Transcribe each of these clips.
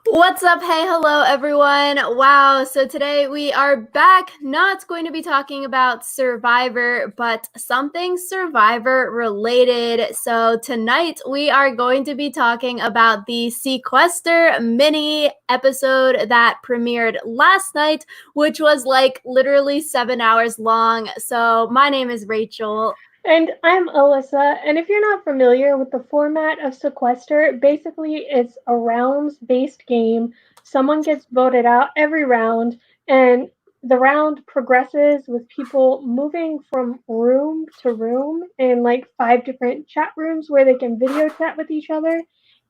What's up? Hey, hello, everyone. Wow. So today we are back, not going to be talking about Survivor, but something Survivor related. So tonight we are going to be talking about the Sequester Mini episode that premiered last night, which was like literally 7 hours long. So my name is Rachel. And I'm Alyssa, and if you're not familiar with the format of Sequester, basically it's a rounds-based game. Someone gets voted out every round, and the round progresses with people moving from room to room in like 5 different chat rooms where they can video chat with each other.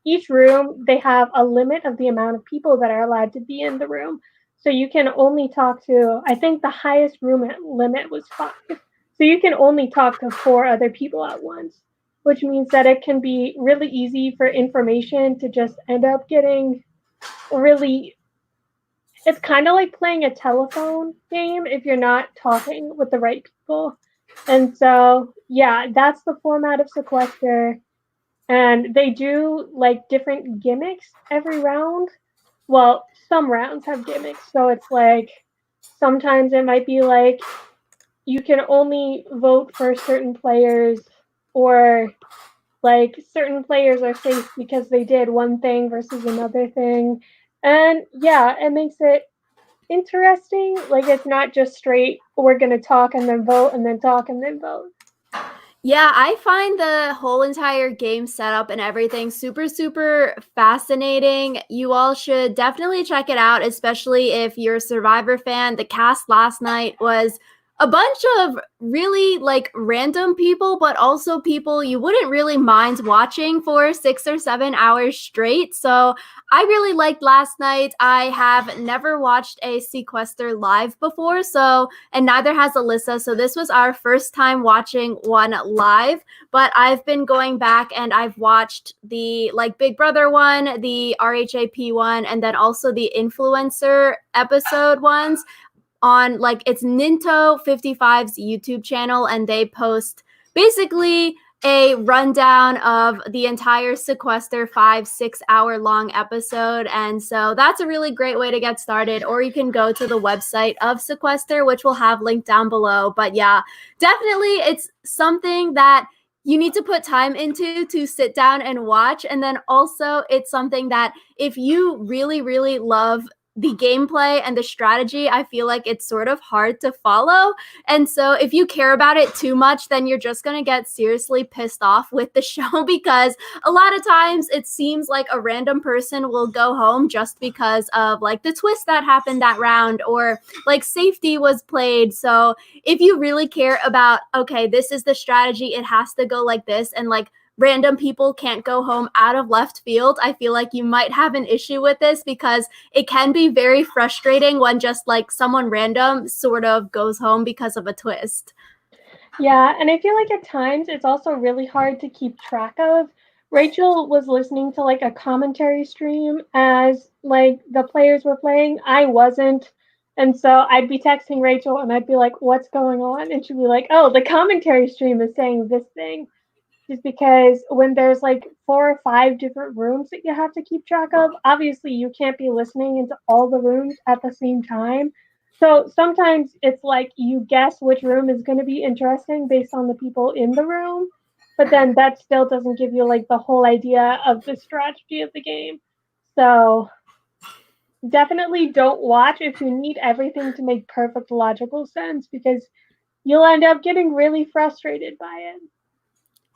Each room, they have a limit of the amount of people that are allowed to be in the room. So you can only talk to, I think the highest room limit was 5. So you can only talk to 4 other people at once, which means that it can be really easy for information to just end up getting really. It's kind of like playing a telephone game if you're not talking with the right people. And so, yeah, that's the format of Sequester. And they do like different gimmicks every round. Well, some rounds have gimmicks. So it's like sometimes it might be like you can only vote for certain players, or like certain players are safe because they did one thing versus another thing. And yeah, it makes it interesting. Like it's not just straight, we're going to talk and then vote and then talk and then vote. Yeah, I find the whole entire game setup and everything super, super fascinating. You all should definitely check it out, especially if you're a Survivor fan. The cast last night was a bunch of really like random people, but also people you wouldn't really mind watching for 6 or 7 hours straight. So I really liked last night. I have never watched a Sequester live before, and neither has Alyssa. So this was our first time watching one live, but I've been going back and I've watched the like Big Brother one, the RHAP one, and then also the influencer episode ones on like it's Ninto 55's YouTube channel, and they post basically a rundown of the entire Sequester 5-6 hour long episode. And so that's a really great way to get started. Or you can go to the website of Sequester, which we'll have linked down below. But yeah, definitely it's something that you need to put time into to sit down and watch. And then also it's something that if you really, really love the gameplay and the strategy, I feel like it's sort of hard to follow. And so if you care about it too much, then you're just going to get seriously pissed off with the show, because a lot of times it seems like a random person will go home just because of like the twist that happened that round, or like safety was played. So if you really care about, okay, this is the strategy, it has to go like this, and like random people can't go home out of left field, I feel like you might have an issue with this, because it can be very frustrating when just like someone random sort of goes home because of a twist. Yeah, and I feel like at times it's also really hard to keep track of. Rachel was listening to like a commentary stream as like the players were playing. I wasn't. And so I'd be texting Rachel and I'd be like, "What's going on?" And she'd be like, "Oh, the commentary stream is saying this thing." Just because when there's like 4 or 5 different rooms that you have to keep track of, obviously you can't be listening into all the rooms at the same time. So sometimes it's like you guess which room is going to be interesting based on the people in the room, but then that still doesn't give you like the whole idea of the strategy of the game. So definitely don't watch if you need everything to make perfect logical sense, because you'll end up getting really frustrated by it.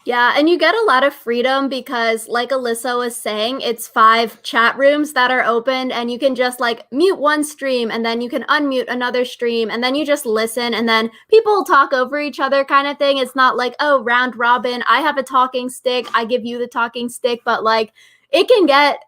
Yeah, and you get a lot of freedom because, like Alyssa was saying, it's 5 chat rooms that are open, and you can just like mute one stream and then you can unmute another stream, and then you just listen, and then people talk over each other kind of thing. It's not like, oh, round robin, I have a talking stick, I give you the talking stick, but like it can get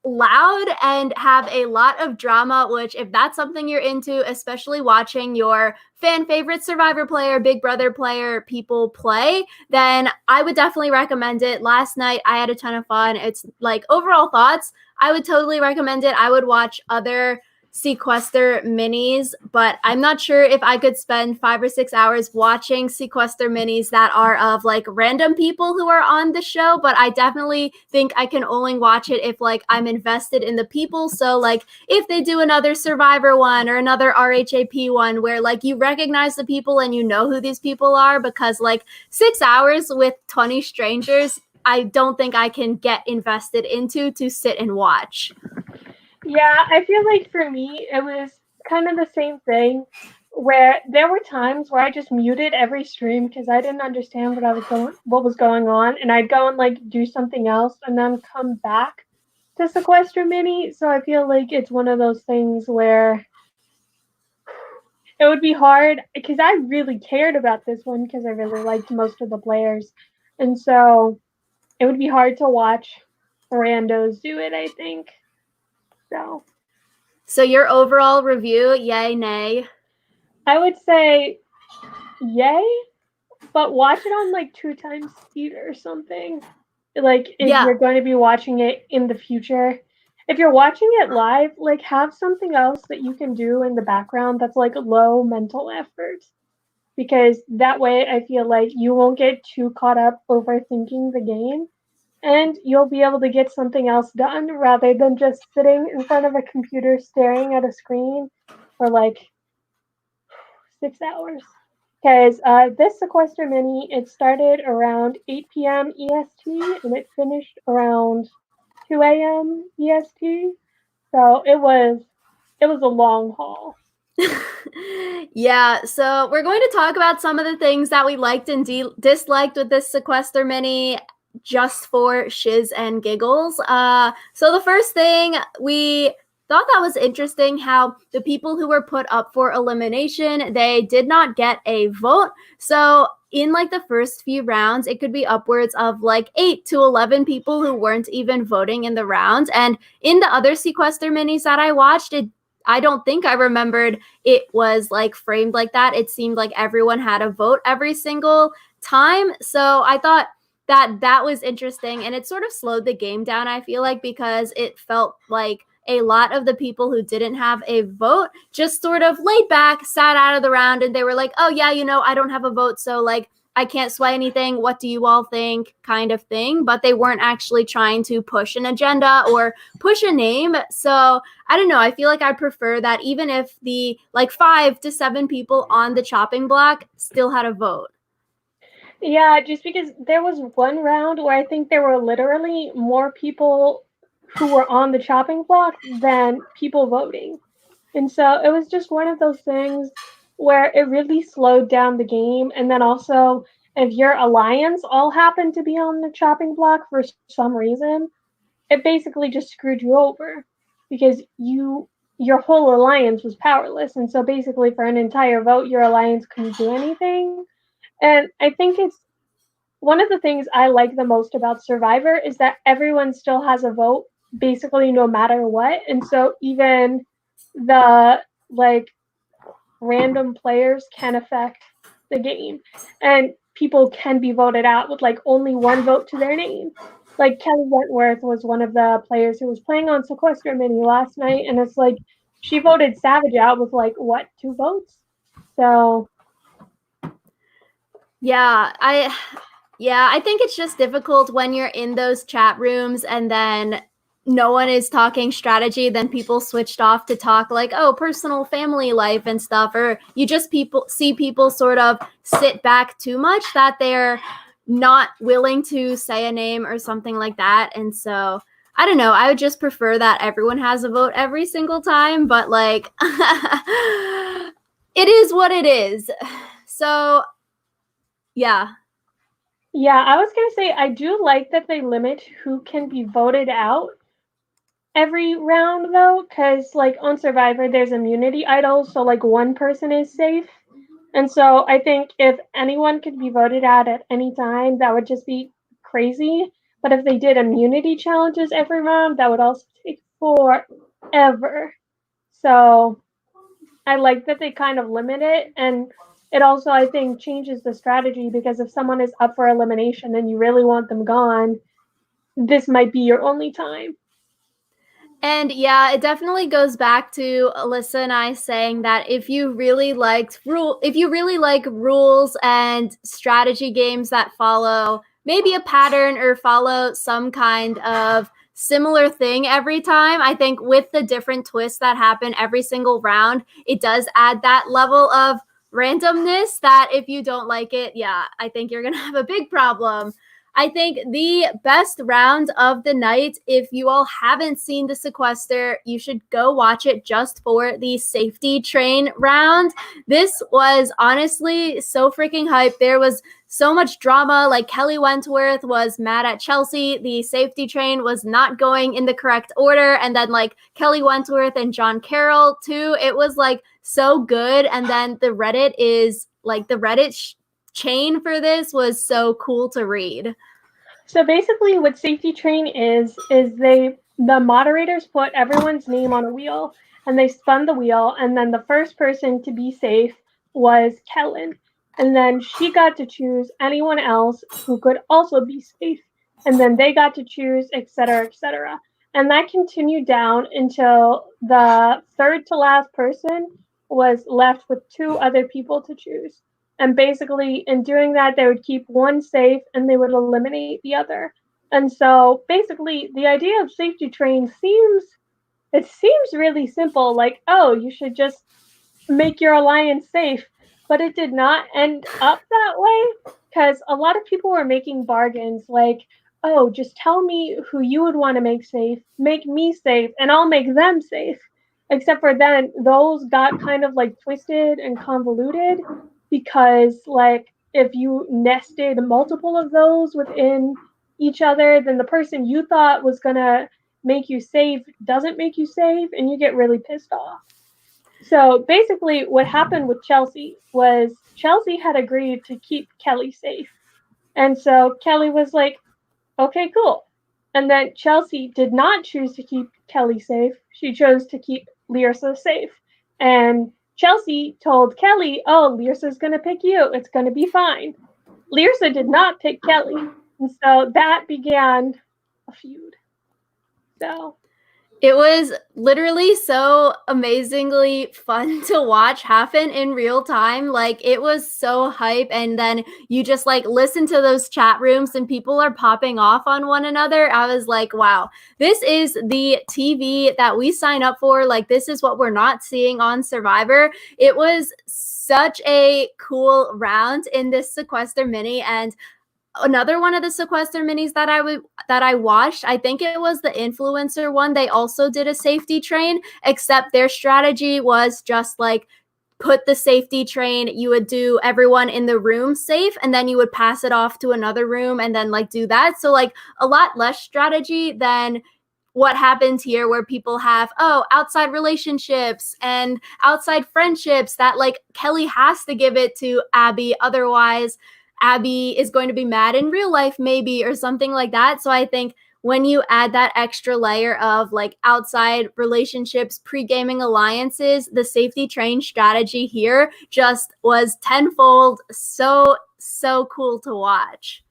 loud and have a lot of drama, which if that's something you're into, especially watching your fan favorite Survivor player, Big Brother player people play, then I would definitely recommend it. Last night I had a ton of fun. It's like overall thoughts, I would totally recommend it. I would watch other Sequester Minis, but I'm not sure if I could spend 5 or 6 hours watching Sequester Minis that are of like random people who are on the show, but I definitely think I can only watch it if like I'm invested in the people. So like if they do another Survivor one or another RHAP one where like you recognize the people and you know who these people are, because like 6 hours with 20 strangers, I don't think I can get invested into to sit and watch. Yeah, I feel like for me, it was kind of the same thing where there were times where I just muted every stream because I didn't understand what was going on, and I'd go and like do something else and then come back to Sequester Mini. So I feel like it's one of those things where it would be hard because I really cared about this one because I really liked most of the players. And so it would be hard to watch randos do it, I think. So your overall review, yay, nay? I would say yay, but watch it on like 2 times speed or something. Like if Yeah. you're going to be watching it in the future. If you're watching it live, like have something else that you can do in the background that's like low mental effort. Because that way I feel like you won't get too caught up overthinking the game and you'll be able to get something else done rather than just sitting in front of a computer staring at a screen for like 6 hours. Because this Sequester Mini, it started around 8 p.m. EST and it finished around 2 a.m. EST. So it was a long haul. Yeah, so we're going to talk about some of the things that we liked and disliked with this Sequester Mini just for shiz and giggles. So the first thing, we thought that was interesting how the people who were put up for elimination, they did not get a vote. So in like the first few rounds, it could be upwards of like 8 to 11 people who weren't even voting in the rounds. And in the other Sequester Minis that I watched, I don't think I remembered it was like framed like that. It seemed like everyone had a vote every single time. So I thought that was interesting, and it sort of slowed the game down, I feel like, because it felt like a lot of the people who didn't have a vote just sort of laid back, sat out of the round, and they were like, oh yeah, I don't have a vote, so like I can't sway anything. What do you all think? Kind of thing. But they weren't actually trying to push an agenda or push a name. So I don't know. I feel like I prefer that even if the like 5 to 7 people on the chopping block still had a vote. Yeah, just because there was one round where I think there were literally more people who were on the chopping block than people voting. And so it was just one of those things where it really slowed down the game. And then also, if your alliance all happened to be on the chopping block for some reason, it basically just screwed you over because your whole alliance was powerless. And so basically for an entire vote, your alliance couldn't do anything. And I think it's one of the things I like the most about Survivor is that everyone still has a vote, basically no matter what. And so even the like random players can affect the game. And people can be voted out with like only one vote to their name. Like Kelly Wentworth was one of the players who was playing on Sequester Mini last night, and it's like she voted Savage out with like what, 2 votes? So Yeah, I think it's just difficult when you're in those chat rooms and then no one is talking strategy, then people switched off to talk like, oh, personal family life and stuff, or you just see people sort of sit back too much that they're not willing to say a name or something like that. And so I don't know, I would just prefer that everyone has a vote every single time, but like it is what it is. So yeah. yeah, I was gonna say I do like that they limit who can be voted out every round though, because like on Survivor there's immunity idols, so like one person is safe. And so I think if anyone could be voted out at any time, that would just be crazy. But if they did immunity challenges every round, that would also take forever. So I like that they kind of limit it. And it also, I think, changes the strategy because if someone is up for elimination and you really want them gone, this might be your only time. And yeah, it definitely goes back to Alyssa and I saying that if you really like rules and strategy games that follow maybe a pattern or follow some kind of similar thing every time, I think with the different twists that happen every single round, it does add that level of randomness that if you don't like it, yeah, I think you're going to have a big problem. I think the best round of the night, if you all haven't seen the Sequester, you should go watch it just for the safety train round. This was honestly so freaking hype. There was so much drama. Like Kelly Wentworth was mad at Chelsea. The safety train was not going in the correct order. And then like Kelly Wentworth and John Carroll too. It was like so good. And then the Reddit is like the Reddit chain for this was so cool to read. So basically, what safety train is the moderators put everyone's name on a wheel and they spun the wheel, and then the first person to be safe was Kellen, and then she got to choose anyone else who could also be safe, and then they got to choose, etc., etc. And that continued down until the third to last person was left with two other people to choose. And basically, in doing that, they would keep one safe and they would eliminate the other. And so basically, the idea of safety train seems really simple, like, oh, you should just make your alliance safe. But it did not end up that way because a lot of people were making bargains like, oh, just tell me who you would want to make me safe, and I'll make them safe. Except for then, those got kind of like twisted and convoluted because, like, if you nested multiple of those within each other, then the person you thought was going to make you safe doesn't make you safe, and you get really pissed off. So basically, what happened with Chelsea was Chelsea had agreed to keep Kelly safe. And so Kelly was like, okay, cool. And then Chelsea did not choose to keep Kelly safe. She chose to keep Lyrsa safe. And Chelsea told Kelly, oh, Lyrsa's going to pick you. It's going to be fine. Lyrsa did not pick Kelly. And so that began a feud. So It was literally so amazingly fun to watch happen in real time. Like it was so hype. And then you just like listen to those chat rooms and people are popping off on one another. I was like, wow, this is the TV that we sign up for. Like this is what we're not seeing on Survivor. It was such a cool round in this Sequester Mini. And another one of the Sequester Minis that I watched, I think it was the influencer one. They also did a safety train, except their strategy was just like put the safety train, you would do everyone in the room safe, and then you would pass it off to another room and then like do that. So like a lot less strategy than what happens here where people have outside relationships and outside friendships that like Kelly has to give it to Abby, otherwise Abby is going to be mad in real life maybe or something like that. So I think when you add that extra layer of like outside relationships, pre-gaming alliances, the safety train strategy here just was tenfold. So cool to watch.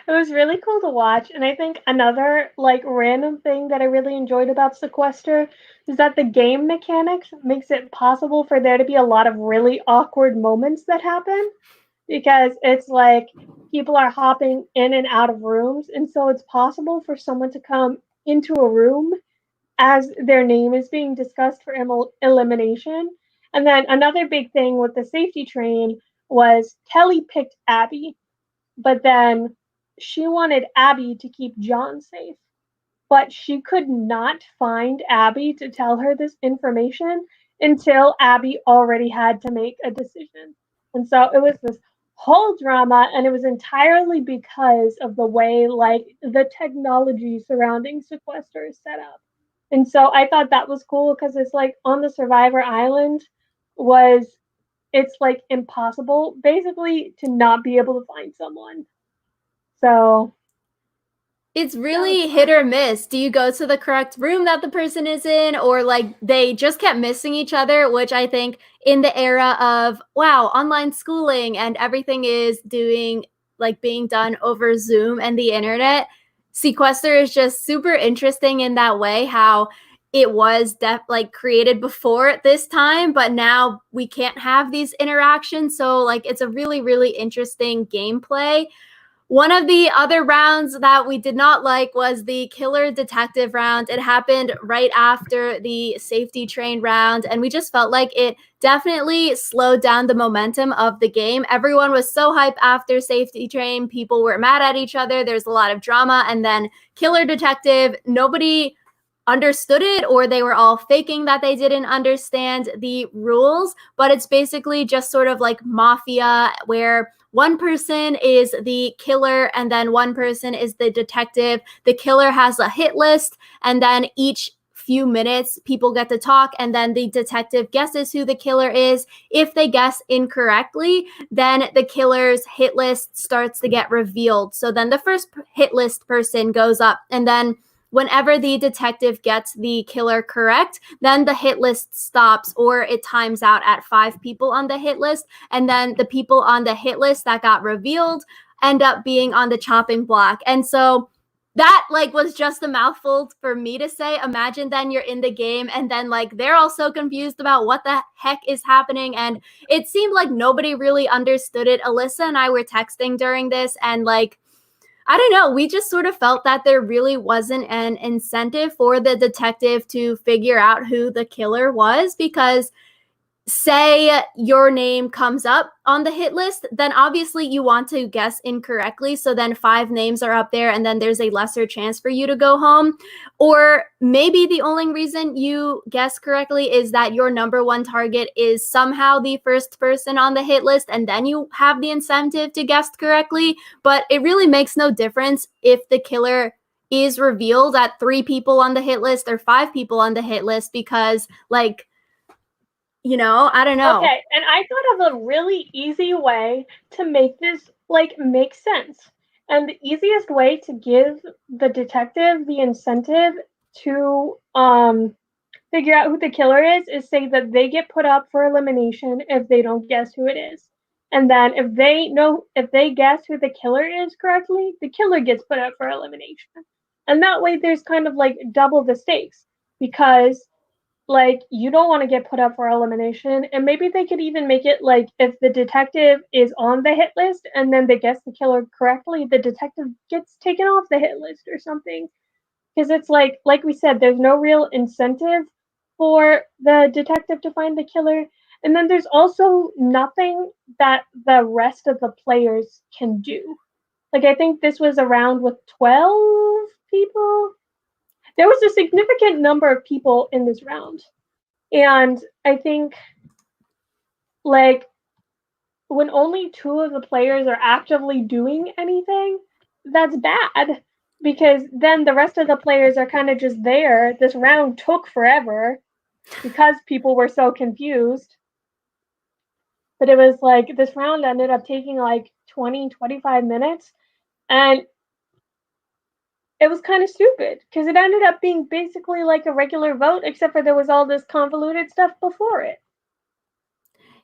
it was really cool to watch. And I think another like random thing that I really enjoyed about Sequester is that the game mechanics makes it possible for there to be a lot of really awkward moments that happen because it's like people are hopping in and out of rooms. And so it's possible for someone to come into a room as their name is being discussed for elimination. And then another big thing with the safety train was Kelly picked Abby, but then she wanted Abby to keep John safe. But she could not find Abby to tell her this information until Abby already had to make a decision. And so it was this whole drama, and it was entirely because of the way like the technology surrounding Sequester is set up. And so I thought that was cool because it's like on the Survivor Island was it's like impossible basically to not be able to find someone. So It's really hit or miss. Do you go to the correct room that the person is in, or like they just kept missing each other, which I think in the era of wow, online schooling and everything is doing like being done over Zoom and the internet, Sequester is just super interesting in that way, how it was like created before this time, but now we can't have these interactions. So like it's a really, really interesting gameplay. One of the other rounds that we did not like was the killer detective round. It happened right after the safety train round, and we just felt like it definitely slowed down the momentum of the game. Everyone was so hyped after safety train. People were mad at each other. There's a lot of drama. And then killer detective, nobody understood it, or they were all faking that they didn't understand the rules. But it's basically just sort of like mafia, where one person is the killer and then one person is the detective. The killer has a hit list, and then each few minutes people get to talk, and then the detective guesses who the killer is. If they guess incorrectly, then the killer's hit list starts to get revealed. So then the first hit list person goes up, and then whenever the detective gets the killer correct, then the hit list stops, or it times out at 5 people on the hit list. And then the people on the hit list that got revealed end up being on the chopping block. And so that like was just a mouthful for me to say. Imagine then you're in the game and then like they're all so confused about what the heck is happening. And it seemed like nobody really understood it. Alyssa and I were texting during this, and like, I don't know, we just sort of felt that there really wasn't an incentive for the detective to figure out who the killer was, because say your name comes up on the hit list, then obviously you want to guess incorrectly. So then 5 names are up there, and then there's a lesser chance for you to go home. Or maybe the only reason you guess correctly is that your number one target is somehow the first person on the hit list, and then you have the incentive to guess correctly. But it really makes no difference if the killer is revealed at 3 people on the hit list or 5 people on the hit list, because like, I don't know. Okay, and I thought of a really easy way to make this like make sense. And the easiest way to give the detective the incentive to figure out who the killer is say that they get put up for elimination if they don't guess who it is. And then if they guess who the killer is correctly, the killer gets put up for elimination. And that way there's kind of like double the stakes, because like you don't want to get put up for elimination. And maybe they could even make it like if the detective is on the hit list and then they guess the killer correctly, the detective gets taken off the hit list or something. Because it's like we said, there's no real incentive for the detective to find the killer. And then there's also nothing that the rest of the players can do. Like I think this was a round with 12 people. There was a significant number of people in this round. And I think like when only 2 of the players are actively doing anything, that's bad, because then the rest of the players are kind of just there. This round took forever because people were so confused. But it was like this round ended up taking like 20-25 minutes, and it was kind of stupid because it ended up being basically like a regular vote, except for there was all this convoluted stuff before it.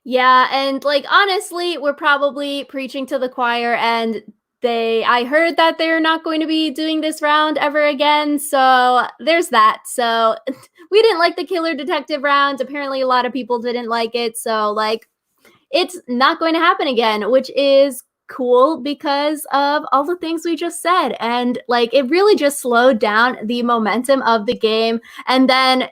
Yeah, and like honestly, we're probably preaching to the choir, and I heard that they're not going to be doing this round ever again, so there's that. So we didn't like the killer detective round. Apparently a lot of people didn't like it, so like it's not going to happen again, which is cool because of all the things we just said. And like it really just slowed down the momentum of the game. And then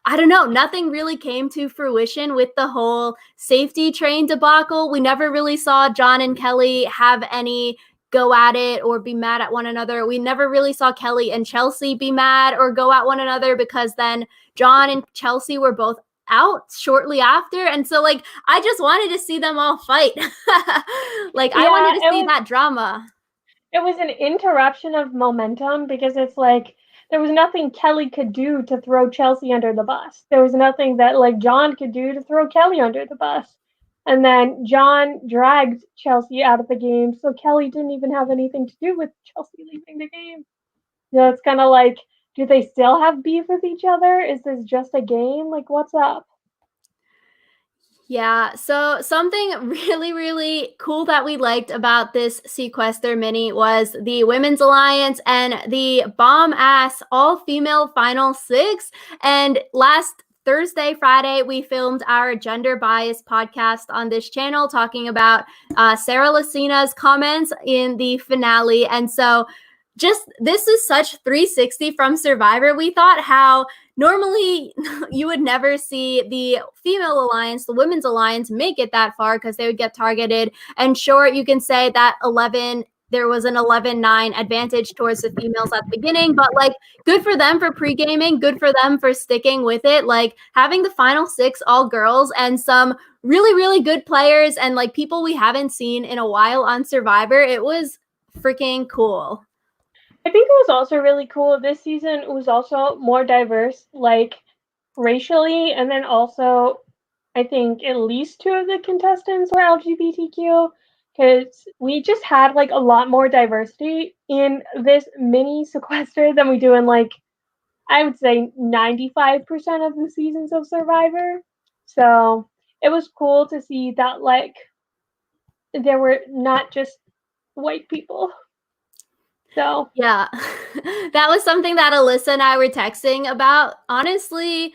I don't know, nothing really came to fruition with the whole safety train debacle. We never really saw John and Kelly have any go at it or be mad at one another. We never really saw Kelly and Chelsea be mad or go at one another, because then John and Chelsea were both out shortly after. And so like I just wanted to see them all fight. Like I wanted to see that drama. It was an interruption of momentum, because it's like there was nothing Kelly could do to throw Chelsea under the bus. There was nothing that like John could do to throw Kelly under the bus. And then John dragged Chelsea out of the game, so Kelly didn't even have anything to do with Chelsea leaving the game. It's kind of like, do they still have beef with each other? Is this just a game? Like, what's up? Yeah, so something really, really cool that we liked about this Sequester Mini was the Women's Alliance and the bomb-ass all-female Final Six. And last Thursday, Friday, we filmed our gender bias podcast on this channel talking about Sarah Lacina's comments in the finale. And so just this is such 360 from Survivor. We thought how normally you would never see the female alliance, the women's alliance, make it that far because they would get targeted. And sure, you can say that there was an 11-9 advantage towards the females at the beginning, but like good for them for pre-gaming, good for them for sticking with it. Like having the final six all girls and some really, really good players and like people we haven't seen in a while on Survivor, it was freaking cool. I think it was also really cool this season. It was also more diverse, like racially, and then also I think at least two of the contestants were LGBTQ because we just had like a lot more diversity in this mini sequester than we do in like I would say 95% of the seasons of Survivor. So it was cool to see that like there were not just white people. So Yeah, that was something that Alyssa and I were texting about. Honestly,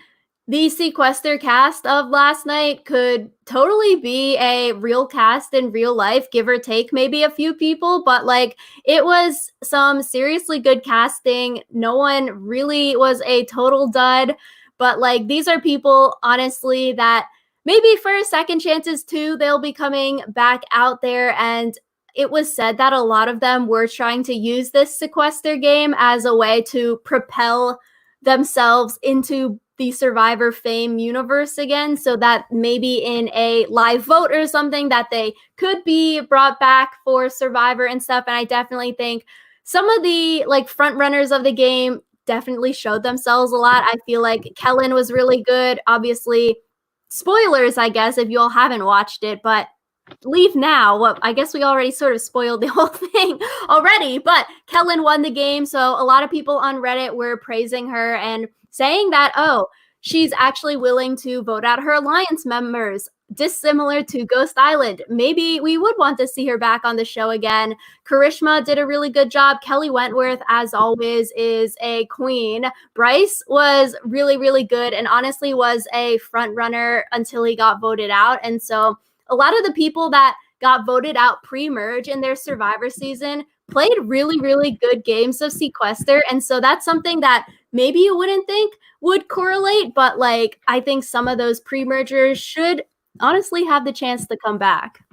the Sequester cast of last night could totally be a real cast in real life, give or take maybe a few people, but like it was some seriously good casting. No one really was a total dud, but like these are people, honestly, that maybe for second chances too, they'll be coming back out there. And it was said that a lot of them were trying to use this sequester game as a way to propel themselves into the Survivor fame universe again, so that maybe in a live vote or something that they could be brought back for Survivor and stuff. And I definitely think some of the like front runners of the game definitely showed themselves a lot. I feel like Kellen was really good. Obviously, spoilers, I guess, if you all haven't watched it, but leave now. Well, I guess we already sort of spoiled the whole thing already, but Kellen won the game. So a lot of people on Reddit were praising her and saying that, oh, she's actually willing to vote out her alliance members, dissimilar to Ghost Island. Maybe we would want to see her back on the show again. Karishma did a really good job. Kelly Wentworth, as always, is a queen. Bryce was really, really good and honestly was a front runner until he got voted out. And so a lot of the people that got voted out pre-merge in their Survivor season played really, really good games of Sequester. And so that's something that maybe you wouldn't think would correlate, but like I think some of those pre-mergers should honestly have the chance to come back.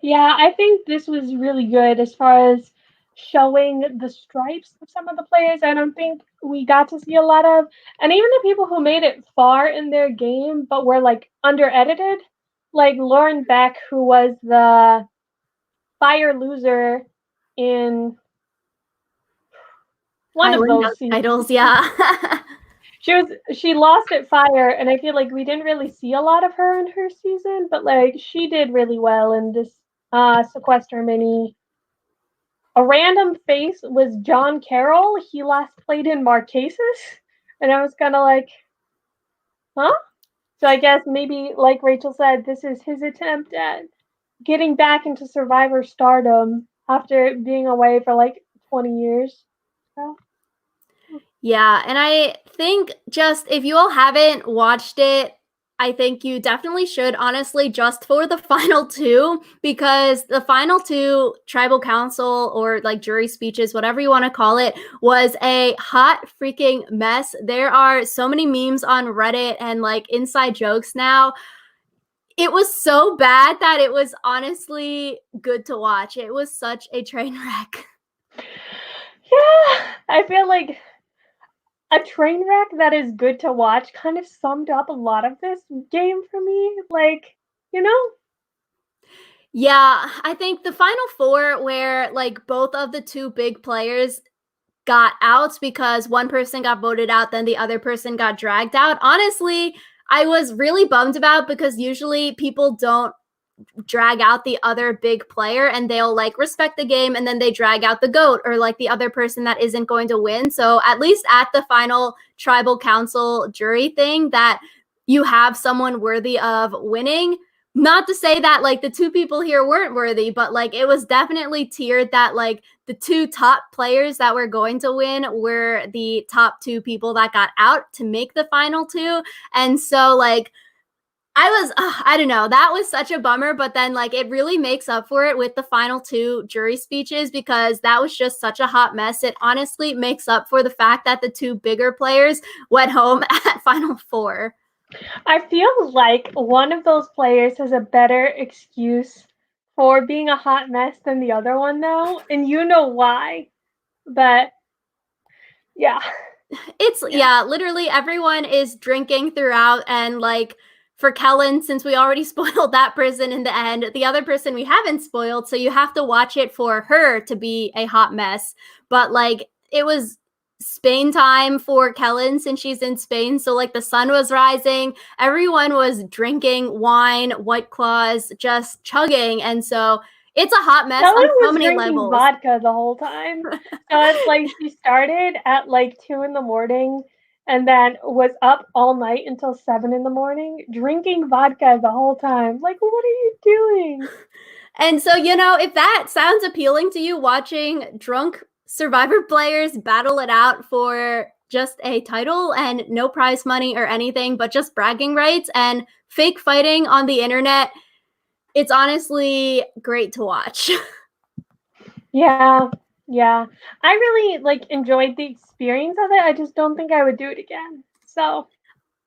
yeah, I think this was really good as far as showing the stripes of some of the players. I don't think we got to see a lot of, and even the people who made it far in their game but were like under edited, like Lauren Beck, who was the fire loser in one of Island those seasons. titles, yeah. She lost at fire, and I feel like we didn't really see a lot of her in her season, but like she did really well in this sequester mini. A random face was John Carroll. He last played in Marquesas, and I was kind of like, huh? So I guess maybe, like Rachel said, this is his attempt at getting back into Survivor stardom after being away for like 20 years. So. Yeah, and I think just if you all haven't watched it, I think you definitely should, honestly, just for the final two, because the final two tribal council or like jury speeches, whatever you want to call it, was a hot freaking mess. There are so many memes on Reddit and like inside jokes now. It was so bad that it was honestly good to watch. It was such a train wreck. Yeah, I feel like a train wreck that is good to watch kind of summed up a lot of this game for me. Like, you know? Yeah, I think the final four where like both of the two big players got out because one person got voted out, then the other person got dragged out. Honestly, I was really bummed about because usually people don't drag out the other big player and they'll like respect the game and then they drag out the GOAT or like the other person that isn't going to win. So at least at the final tribal council jury thing, that you have someone worthy of winning. Not to say that like the two people here weren't worthy, but like it was definitely tiered that like the two top players that were going to win were the top two people that got out to make the final two. And so like I don't know, that was such a bummer, but then like it really makes up for it with the final two jury speeches because that was just such a hot mess. It honestly makes up for the fact that the two bigger players went home at final four. I feel like one of those players has a better excuse for being a hot mess than the other one, though, and you know why. But yeah, It's yeah, literally everyone is drinking throughout and like for Kellen, since we already spoiled that person in the end, the other person we haven't spoiled, so you have to watch it for her to be a hot mess. But like it was Spain time for Kellen since she's in Spain, so like the sun was rising, everyone was drinking wine, White Claws, just chugging, and so it's a hot mess Helen on so was many drinking levels. vodka the whole time. So it's like she started at like 2 in the morning and then was up all night until 7 in the morning drinking vodka the whole time. Like, what are you doing? And so, you know, if that sounds appealing to you, watching drunk Survivor players battle it out for just a title and no prize money or anything, but just bragging rights and fake fighting on the internet, it's honestly great to watch. Yeah, yeah. I really like enjoyed the experience of it. I just don't think I would do it again. So,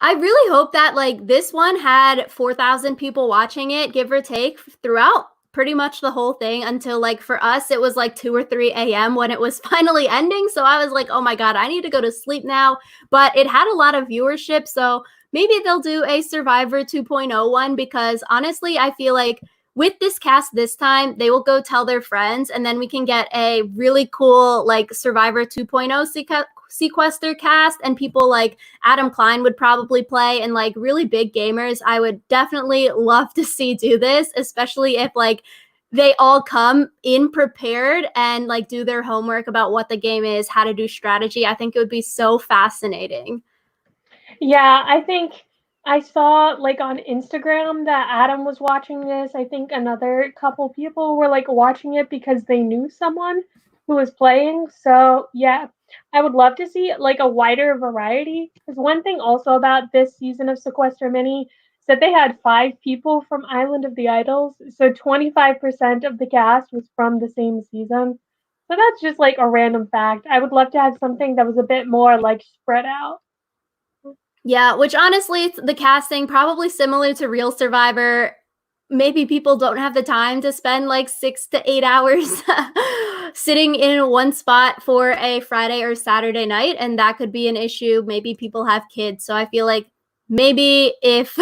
I really hope that like this one had 4,000 people watching it, give or take, throughout pretty much the whole thing until like for us it was like 2 or 3 a.m. when it was finally ending. So I was like, oh my God, I need to go to sleep now. But it had a lot of viewership. So maybe they'll do a Survivor 2.0 one because honestly, I feel like with this cast this time, they will go tell their friends and then we can get a really cool like Survivor 2.0 sequester cast and people like Adam Klein would probably play and like really big gamers. I would definitely love to see do this, especially if like they all come in prepared and like do their homework about what the game is, how to do strategy. I think it would be so fascinating. yeah, I think I saw like on Instagram that Adam was watching this. I think another couple people were like watching it because they knew someone who was playing. So, yeah, I would love to see like a wider variety. Because one thing also about this season of Sequester Mini is that they had 5 people from Island of the Idols. So 25% of the cast was from the same season. So that's just like a random fact. I would love to have something that was a bit more like spread out. Yeah, which honestly, the casting probably similar to Real Survivor. Maybe people don't have the time to spend like 6 to 8 hours sitting in one spot for a Friday or Saturday night, and that could be an issue. Maybe people have kids, so I feel like maybe if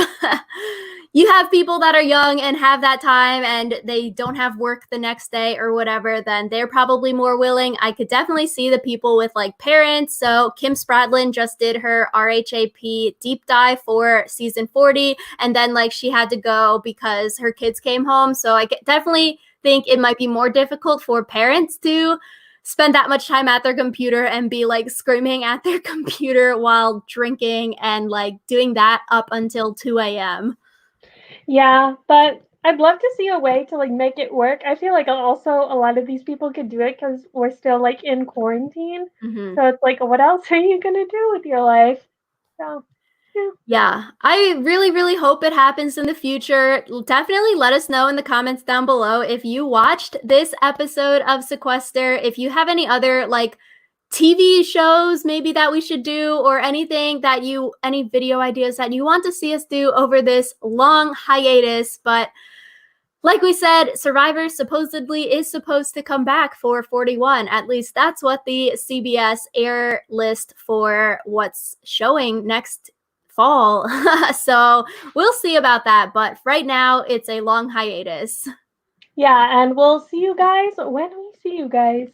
you have people that are young and have that time and they don't have work the next day or whatever, then they're probably more willing. I could definitely see the people with like parents. So Kim Spradlin just did her RHAP deep dive for season 40 and then like she had to go because her kids came home. So I definitely think it might be more difficult for parents to spend that much time at their computer and be like screaming at their computer while drinking and like doing that up until 2 a.m. Yeah, but I'd love to see a way to like make it work. I feel like also a lot of these people could do it because we're still like in quarantine. Mm-hmm. So it's like, what else are you gonna do with your life? So yeah. Yeah, I really, really hope it happens in the future. Definitely let us know in the comments down below if you watched this episode of Sequester, if you have any other like TV shows maybe that we should do or anything that any video ideas that you want to see us do over this long hiatus. But like we said, Survivor supposedly is supposed to come back for 41. At least that's what the CBS air list for what's showing next fall. So we'll see about that. But right now, it's a long hiatus. Yeah, and we'll see you guys when we see you guys.